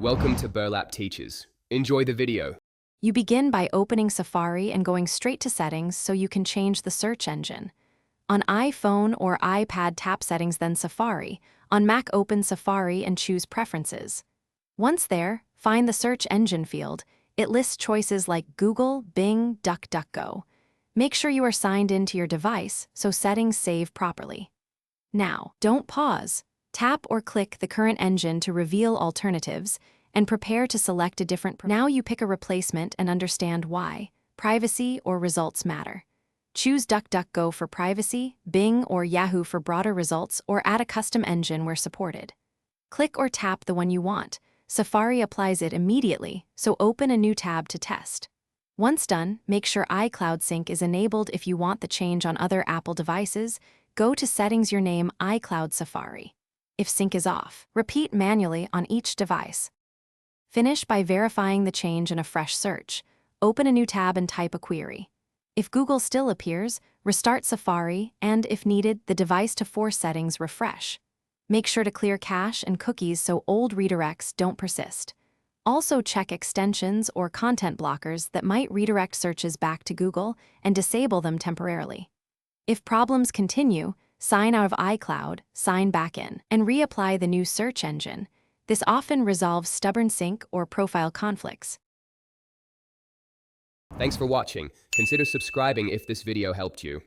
Welcome to Burlap Teachers. Enjoy the video. You begin by opening Safari and going straight to Settings so you can change the search engine. On iPhone or iPad, tap Settings, then Safari. On Mac, open Safari and choose Preferences. Once there, find the Search Engine field. It lists choices like Google, Bing, DuckDuckGo. Make sure you are signed in to your device so settings save properly. Now, don't pause. Tap or click the current engine to reveal alternatives and prepare to select a different. Now you pick a replacement and understand why. Privacy or results matter. Choose DuckDuckGo for privacy, Bing or Yahoo for broader results, or add a custom engine where supported. Click or tap the one you want. Safari applies it immediately, so open a new tab to test. Once done, make sure iCloud Sync is enabled. If you want the change on other Apple devices, go to Settings, your name, iCloud Safari. If sync is off, repeat manually on each device. Finish by verifying the change in a fresh search. Open a new tab and type a query. If Google still appears, restart Safari, and if needed, the device to force settings refresh. Make sure to clear cache and cookies so old redirects don't persist. Also check extensions or content blockers that might redirect searches back to Google and disable them temporarily. If problems continue, sign out of iCloud, sign back in, and reapply the new search engine. This often resolves stubborn sync or profile conflicts. Thanks for watching. Consider subscribing if this video helped you.